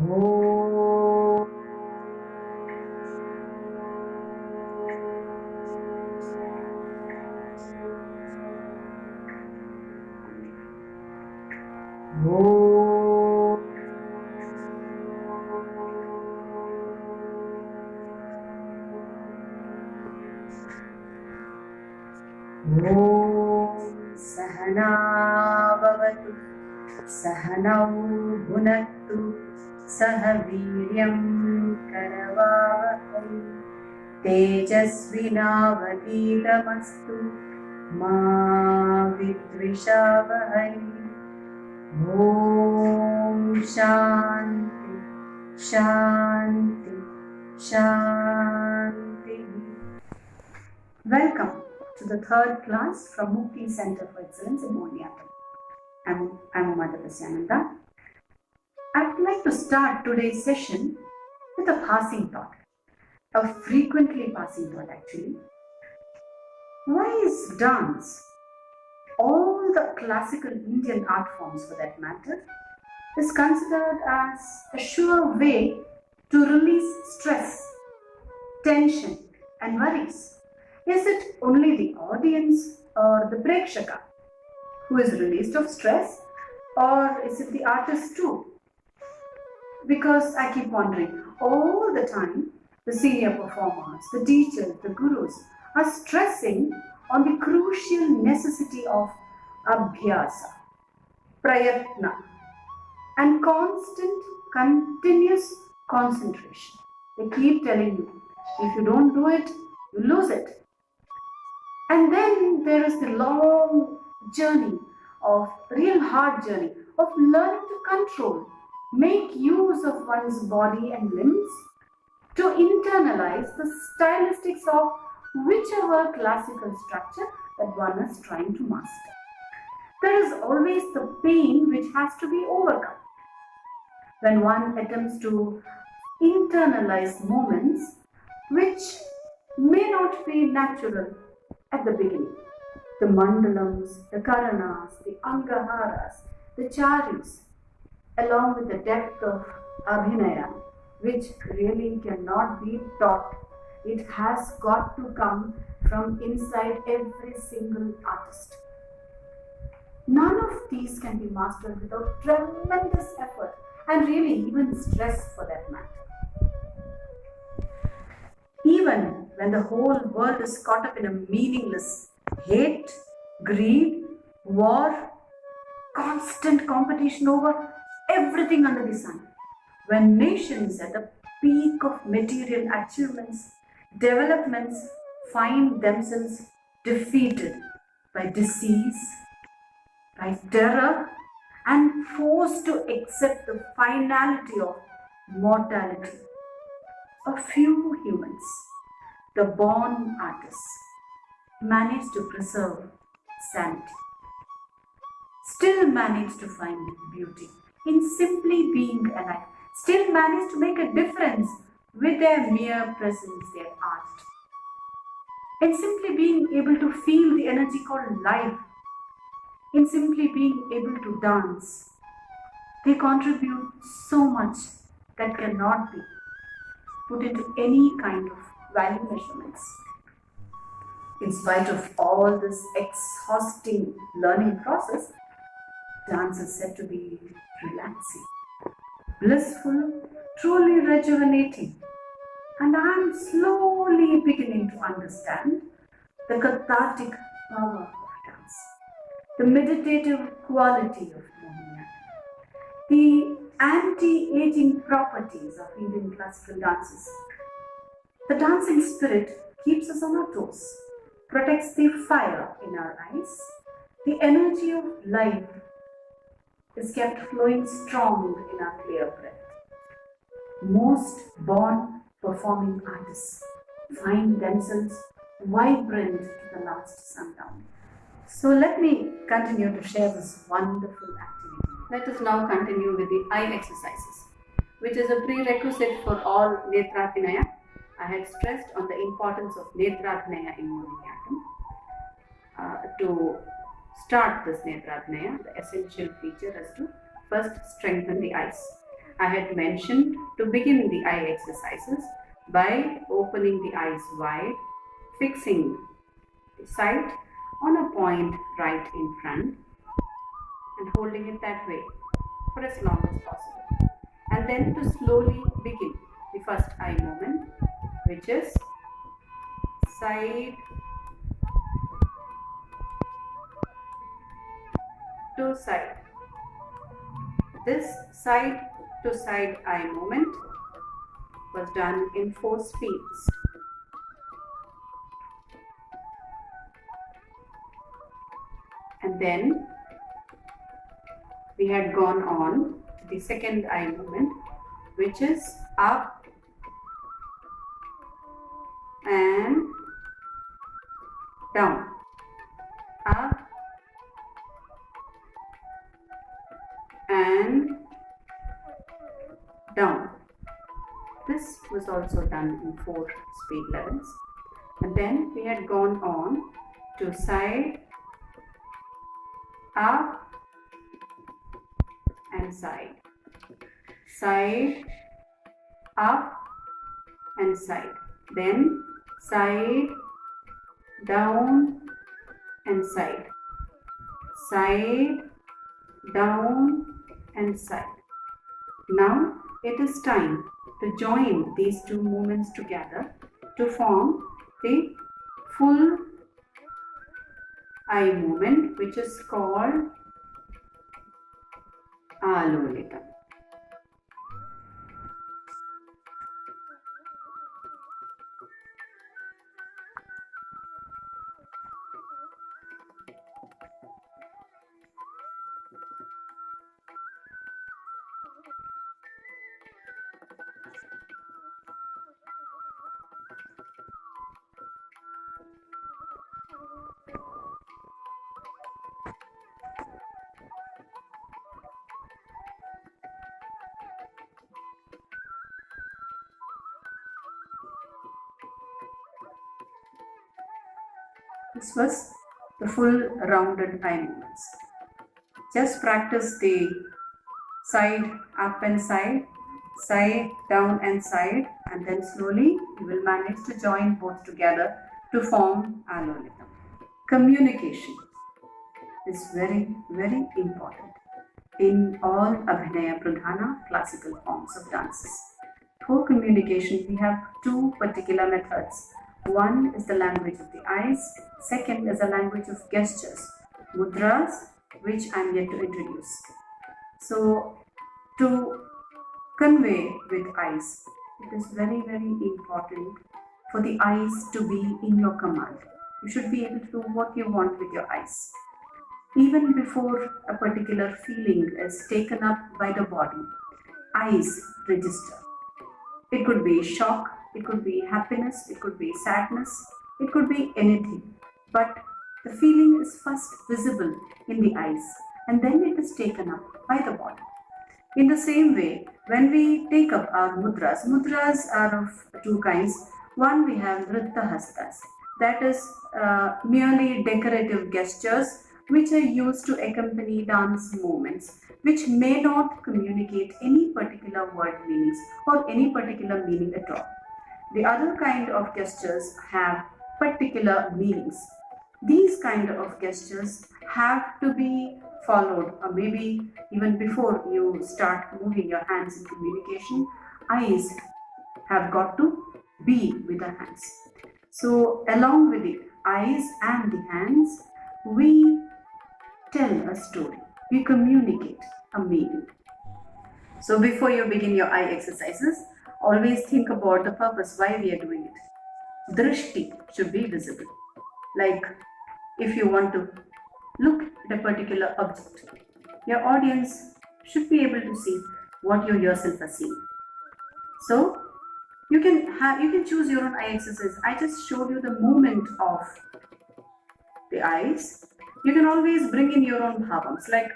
Om. Om. Om Sahana Bhavatu Sahanau Bhunaktu Sahaviryam Karavavahai Tejasvinavadidamastu Ma Vidvishavahai. Om Shanti Shanti Shanti. Welcome to the third class from Mukti Center for Excellence in Mohiniyattom. I'm Mohiniyattom. I'd like to start today's session with a passing thought, a frequently passing thought actually. Why is dance, all the classical Indian art forms for that matter, is considered as a sure way to release stress, tension and worries? Is it only the audience or the prekshaka who is released of stress, or is it the artist too? Because I keep wondering, all the time the senior performers, the teachers, the gurus are stressing on the crucial necessity of abhyasa, prayatna and constant, continuous concentration. They keep telling you, if you don't do it, you lose it. And then there is the long journey of real hard journey of learning to control, make use of one's body and limbs to internalize the stylistics of whichever classical structure that one is trying to master. There is always the pain which has to be overcome when one attempts to internalize movements which may not be natural at the beginning. The mandalams, the karanas, the angaharas, the charis, along with the depth of abhinaya, which really cannot be taught. It has got to come from inside every single artist. None of these can be mastered without tremendous effort and really even stress for that matter. Even when the whole world is caught up in a meaningless hate, greed, war, constant competition over everything under the sun, when nations at the peak of material achievements, developments find themselves defeated by disease, by terror, and forced to accept the finality of mortality, a few humans, the born artists, manage to preserve sanity, still manage to find beauty in simply being alive, still manage to make a difference with their mere presence, their art, in simply being able to feel the energy called life, in simply being able to dance. They contribute so much that cannot be put into any kind of value measurements. In spite of all this exhausting learning process, dance is said to be relaxing, blissful, truly rejuvenating. And I am slowly beginning to understand the cathartic power of dance, the meditative quality of Mohiniyattom, the anti-aging properties of Indian classical dances. The dancing spirit keeps us on our toes, protects the fire in our eyes. The energy of life is kept flowing strong in our clear breath. Most born performing artists find themselves vibrant to the last sundown. So let me continue to share this wonderful activity. Let us now continue with the eye exercises, which is a prerequisite for all Netratvinaya. I had stressed on the importance of Netratvinaya in Mohiniyattom. To start this Netratvinaya, the essential feature is to first strengthen the eyes. I had mentioned to begin the eye exercises by opening the eyes wide, fixing the sight on a point right in front and holding it that way for as long as possible. And then to slowly begin the first eye movement, which is side to side. This side to side eye movement was done in 4 speeds. And then we had gone on to the second eye movement, which is up and down, up and down. This was also done in 4 speed levels. And then we had gone on to side, up and side, side, up and side, then side, down and side, side, down and side. Now it is time to join these 2 movements together to form the full eye movement, which is called Alolitam. This was the full rounded eye movements. Just practice the side up and side down and side, and then slowly you will manage to join both together to form Alolitam. Communication is very, very important in all Abhinaya Pradhana classical forms of dances. For communication, we have 2 particular methods. One is the language of the eyes, second is the language of gestures, mudras, which I am yet to introduce. So, to convey with eyes, it is very, very important for the eyes to be in your command. You should be able to do what you want with your eyes. Even before a particular feeling is taken up by the body, eyes register. It could be shock, it could be happiness, it could be sadness, it could be anything. But the feeling is first visible in the eyes and then it is taken up by the body. In the same way, when we take up our mudras are of 2 kinds. One, we have Nritta Hastas, that is merely decorative gestures which are used to accompany dance movements, which may not communicate any particular word meanings or any particular meaning at all. The other kind of gestures have particular meanings. These kind of gestures have to be followed, or maybe even before you start moving your hands in communication, eyes have got to be with the hands. So along with the eyes and the hands, we tell a story, we communicate a meaning. So before you begin your eye exercises, always think about the purpose why we are doing it. Drishti should be visible. Like if you want to look at a particular object, your audience should be able to see what you yourself are seeing. So you can choose your own eye exercise. I just showed you the movement of the eyes. You can always bring in your own bhavams, like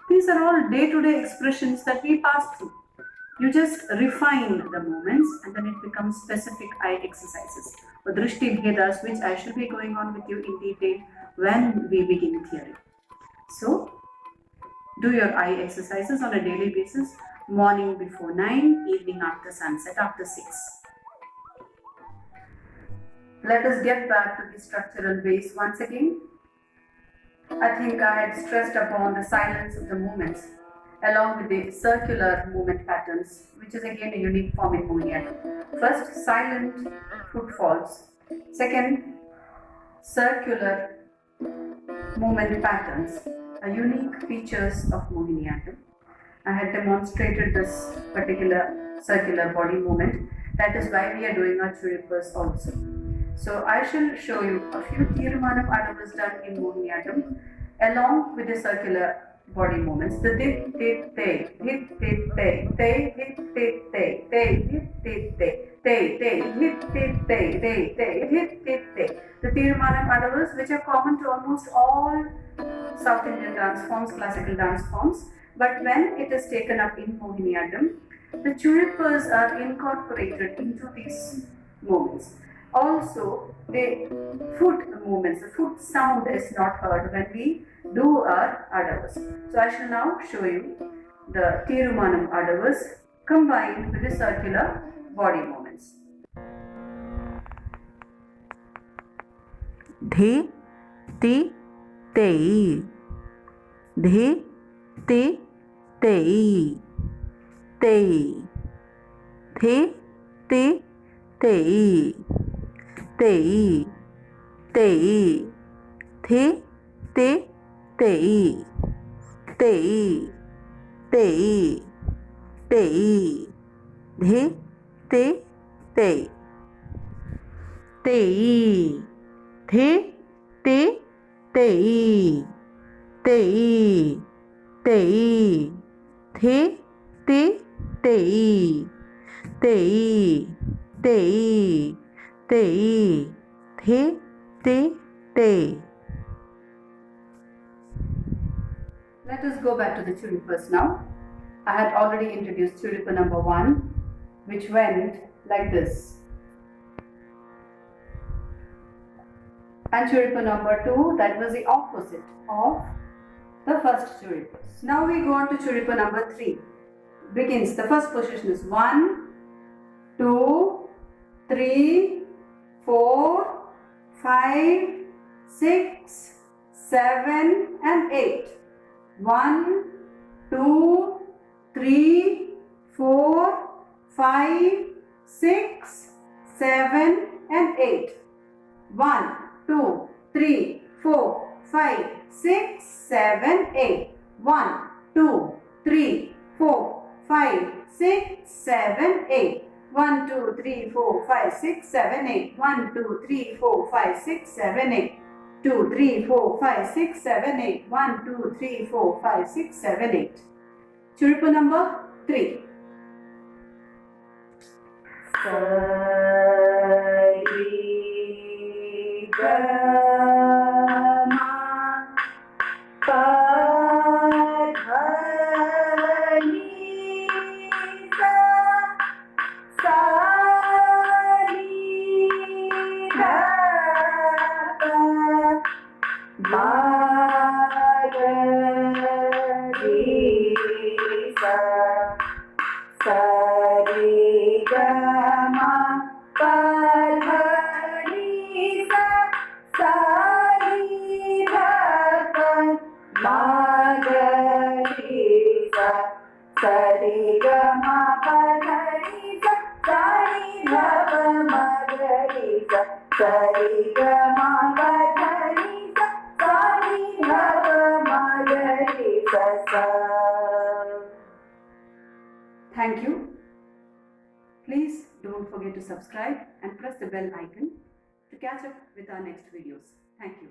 these are all day-to-day expressions that we pass through. You just refine the movements and then it becomes specific eye exercises or drishti bhedas, which I shall be going on with you in detail when we begin theory. So, do your eye exercises on a daily basis, morning before 9, evening after sunset, after 6. Let us get back to the structural base once again. I think I had stressed upon the silence of the movements along with the circular movement patterns, which is again a unique form in Mohiniyattom. First, silent footfalls. Second, circular movement patterns are unique features of Mohiniyattom. I had demonstrated this particular circular body movement. That is why we are doing our churipas also. So I shall show you a few Tirmanam adavas done in Mohiniyattom along with the circular body movements. The dit tit te, hit tit te, te hit tit te, te hit tit te, te hit tit te, te hit tit te. The Tirmanam adavas, which are common to almost all South Indian dance forms, classical dance forms, but when it is taken up in Mohiniyattom, the churipas are incorporated into these movements. Also, the foot movements, the foot sound is not heard when we do our adavas. So I shall now show you the Tirumanam adavas combined with the circular body movements. Dhe, ti, tei. Dhe, ti, tei. Tei. Dhe, ti, tei. Tei. Tei. Dhe, ti, tei. Tei. Tei. Tei. Dhe, ti, tei. Tei. Dhe, ti, tei. Tei. Tei. Dhe, ti, tei. Tei. Tei. Tei. Dhe, ti, tei. Let us go back to the churipas now. I had already introduced churipa number 1, which went like this. And churipa number 2, that was the opposite of the first churipas. Now we go on to churipa number 3. Begins, the first position is 1, 2, 3, 4, 5, 6, 7 and 8. 1, 2, 3, 4, 5, 6, 7 and 8. 1, 2, 3, 4, 5, 6, 7, 8. 1, 2, 3, 4, 5, 6, 7, 8. 1, 2, 3, 4, 5, 6, 7, 8. 1, 2, 3, 4, 5, 6, 7, 8. 2, 3, 4, 5, 6, 7, 8. 1, 2, 3, 4, 5, 6, 7, 8. Churipa number 3. Thank you. Please don't forget to subscribe and press the bell icon to catch up with our next videos. Thank you.